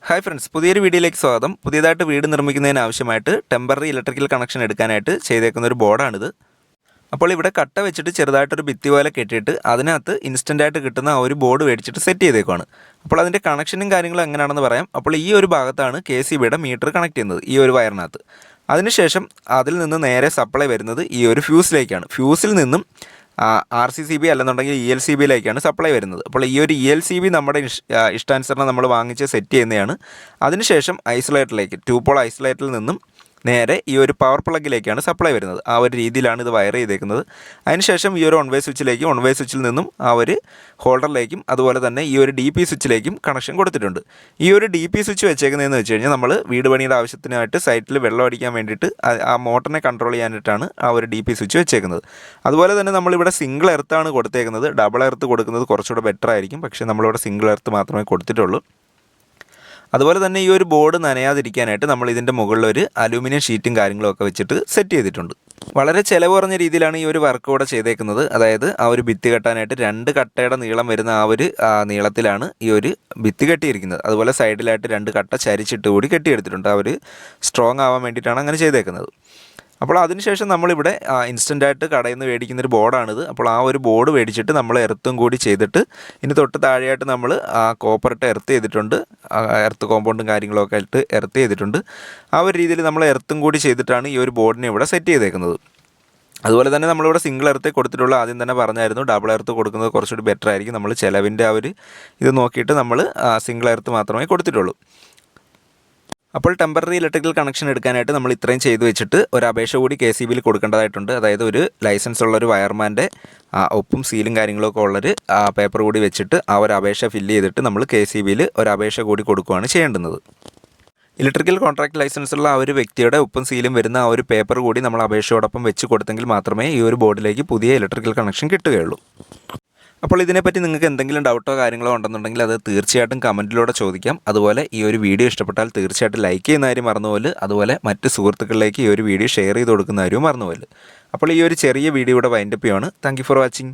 Hi friends, പുതിയൊരു വീഡിയോയിലേക്ക് സ്വാഗതം. പുതിയതായിട്ട് വീട് നിർമ്മിക്കുന്നതിന് ആവശ്യമായിട്ട് ടെമ്പററി ഇലക്ട്രിക്കൽ കണക്ഷൻ എടുക്കാനായിട്ട് ചെയ്തേക്കുന്ന ഒരു ബോർഡാണിത്. അപ്പോൾ ഇവിടെ കട്ട വെച്ചിട്ട് ചെറുതായിട്ടൊരു ഭിത്തി പോലെ കെട്ടിയിട്ട് അതിനകത്ത് ഇൻസ്റ്റൻ്റായിട്ട് കിട്ടുന്ന ആ ഒരു ബോർഡ് മേടിച്ചിട്ട് സെറ്റ് ചെയ്തേക്കുവാണ്. അപ്പോൾ അതിൻ്റെ കണക്ഷനും കാര്യങ്ങളും എങ്ങനെയാണെന്ന് പറയാം. അപ്പോൾ ഈ ഒരു ഭാഗത്താണ് KCBയുടെ മീറ്റർ കണക്ട് ചെയ്യുന്നത്, ഈ ഒരു വയറിനകത്ത്. അതിനുശേഷം അതിൽ നിന്ന് നേരെ സപ്ലൈ വരുന്നത് ഈ ഒരു ഫ്യൂസിലേക്കാണ്. ഫ്യൂസിൽ നിന്നും RCCB അല്ലെന്നുണ്ടെങ്കിൽ ELCBയിലേക്കാണ് സപ്ലൈ വരുന്നത്. അപ്പോൾ ഈ ഒരു ELCB നമ്മുടെ ഇഷ്ടാനുസരണം നമ്മൾ വാങ്ങിച്ച് സെറ്റ് ചെയ്യുന്നതാണ്. അതിനുശേഷം ഐസൊലേറ്ററിലേക്ക് 2 പോൾ ഐസൊലേറ്ററിൽ നിന്നും നേരെ ഈ ഒരു പവർ പ്ലഗിലേക്കാണ് സപ്ലൈ വരുന്നത്. ആ ഒരു രീതിയിലാണ് ഇത് വയർ ചെയ്തേക്കുന്നത്. അതിനുശേഷം ഈ ഒരു 1 വേ സ്വിച്ചിൽ നിന്നും ആ ഒരു ഹോൾഡറിലേക്കും അതുപോലെ തന്നെ ഈ ഒരു DP സ്വിച്ചിലേക്കും കണക്ഷൻ കൊടുത്തിട്ടുണ്ട്. ഈ ഒരു DP സ്വിച്ച് വെച്ചേക്കുന്നതെന്ന് വെച്ച് കഴിഞ്ഞാൽ നമ്മൾ വീട് പണിയുടെ ആവശ്യത്തിനായിട്ട് സൈറ്റിൽ വെള്ളം അടിക്കാൻ വേണ്ടിയിട്ട് ആ മോട്ടറിനെ കൺട്രോൾ ചെയ്യാനായിട്ടാണ് ആ ഒരു DP സ്വിച്ച് വെച്ചേക്കുന്നത്. അതുപോലെ തന്നെ നമ്മളിവിടെ സിംഗിൾ എർത്താണ് കൊടുത്തേക്കുന്നത്. ഡബിൾ എർത്ത് കൊടുക്കുന്നത് കുറച്ചുകൂടെ ബെറ്റർ ആയിരിക്കും, പക്ഷേ നമ്മളിവിടെ സിംഗിൾ എർത്ത് മാത്രമേ കൊടുത്തിട്ടുള്ളൂ. അതുപോലെ തന്നെ ഈ ഒരു ബോർഡ് നനയാതിരിക്കാനായിട്ട് നമ്മൾ ഇതിൻ്റെ മുകളിൽ ഒരു അലൂമിനിയം ഷീറ്റും കാര്യങ്ങളൊക്കെ വെച്ചിട്ട് സെറ്റ് ചെയ്തിട്ടുണ്ട്. വളരെ ചിലവ് കുറഞ്ഞ രീതിയിലാണ് ഈ ഒരു വർക്ക് കൂടെ ചെയ്തേക്കുന്നത്. അതായത് ആ ഒരു ഭിത്തി കെട്ടാനായിട്ട് 2 കട്ടയുടെ നീളം വരുന്ന ആ ഒരു നീളത്തിലാണ് ഈ ഒരു ഭിത്തി കെട്ടിയിരിക്കുന്നത്. അതുപോലെ സൈഡിലായിട്ട് 2 കട്ട ചരിച്ചിട്ട് കൂടി കെട്ടിയെടുത്തിട്ടുണ്ട്. ആ ഒരു സ്ട്രോങ് ആവാൻ വേണ്ടിയിട്ടാണ് അങ്ങനെ ചെയ്തേക്കുന്നത്. അപ്പോൾ അതിനുശേഷം നമ്മളിവിടെ ഇൻസ്റ്റൻ്റായിട്ട് കടയിൽ നിന്ന് മേടിക്കുന്നൊരു ബോർഡാണിത്. അപ്പോൾ ആ ഒരു ബോർഡ് മേടിച്ചിട്ട് നമ്മൾ എർത്തും കൂടി ചെയ്തിട്ട് ഇനി തൊട്ട് താഴെയായിട്ട് നമ്മൾ കോപ്പറിട്ട് എർത്ത് ചെയ്തിട്ടുണ്ട്. എർത്ത് കോമ്പൗണ്ടും കാര്യങ്ങളൊക്കെ ആയിട്ട് എർത്ത് ചെയ്തിട്ടുണ്ട്. ആ ഒരു രീതിയിൽ നമ്മൾ എർത്തും കൂടി ചെയ്തിട്ടാണ് ഈ ഒരു ബോർഡിനെ ഇവിടെ സെറ്റ് ചെയ്തേക്കുന്നത്. അതുപോലെ തന്നെ നമ്മളിവിടെ സിംഗിൾ എർത്തേ കൊടുത്തിട്ടുള്ളൂ. ആദ്യം തന്നെ പറഞ്ഞായിരുന്നു ഡബിൾ എർത്ത് കൊടുക്കുന്നത് കുറച്ചുകൂടി ബെറ്റർ ആയിരിക്കും. നമ്മൾ ചിലവിൻ്റെ ആ ഒരു ഇത് നോക്കിയിട്ട് നമ്മൾ സിംഗിൾ എർത്ത് മാത്രമേ കൊടുത്തിട്ടുള്ളൂ. അപ്പോൾ ടെമ്പററി ഇലക്ട്രിക്കൽ കണക്ഷൻ എടുക്കാനായിട്ട് നമ്മൾ ഇത്രയും ചെയ്തു വെച്ചിട്ട് ഒരു അപേക്ഷ കൂടി KCBയിൽ കൊടുക്കേണ്ടതായിട്ടുണ്ട്. അതായത് ഒരു ലൈസൻസ് ഉള്ളൊരു വയർമാൻ്റെ ഒപ്പും സീലും കാര്യങ്ങളൊക്കെ ഉള്ളൊരു പേപ്പർ കൂടി വെച്ചിട്ട് ആ ഒരു അപേക്ഷ ഫില്ല് ചെയ്തിട്ട് നമ്മൾ KCBയിൽ ഒരു അപേക്ഷ കൂടി കൊടുക്കുകയാണ് ചെയ്യേണ്ടുന്നത്. ഇലക്ട്രിക്കൽ കോൺട്രാക്ട് ലൈസൻസ് ഉള്ള ആ ഒരു വ്യക്തിയുടെ ഒപ്പും സീലും വരുന്ന ആ ഒരു പേപ്പർ കൂടി നമ്മൾ അപേക്ഷയോടൊപ്പം വെച്ച് കൊടുത്തെങ്കിൽ മാത്രമേ ഈ ഒരു ബോർഡിലേക്ക് പുതിയ ഇലക്ട്രിക്കൽ കണക്ഷൻ കിട്ടുകയുള്ളൂ. അപ്പോൾ ഇതിനെപ്പറ്റി നിങ്ങൾക്ക് എന്തെങ്കിലും ഡൗട്ടോ കാര്യങ്ങളോ ഉണ്ടെന്നുണ്ടെങ്കിൽ അത് തീർച്ചയായിട്ടും കമൻറ്റിലൂടെ ചോദിക്കാം. അതുപോലെ ഈ ഒരു വീഡിയോ ഇഷ്ടപ്പെട്ടാൽ തീർച്ചയായിട്ടും ലൈക്ക് ചെയ്യുന്ന കാര്യം മറന്നുപോലെ, അതുപോലെ മറ്റ് സുഹൃത്തുക്കളിലേക്ക് ഈ ഒരു വീഡിയോ ഷെയർ ചെയ്ത് കൊടുക്കുന്ന കാര്യവും മറന്നുപോലെ. അപ്പോൾ ഈ ഒരു ചെറിയ വീഡിയോ ഇവിടെ വൈൻഡപ്പ് ചെയ്യുകയാണ്. Thank you for watching.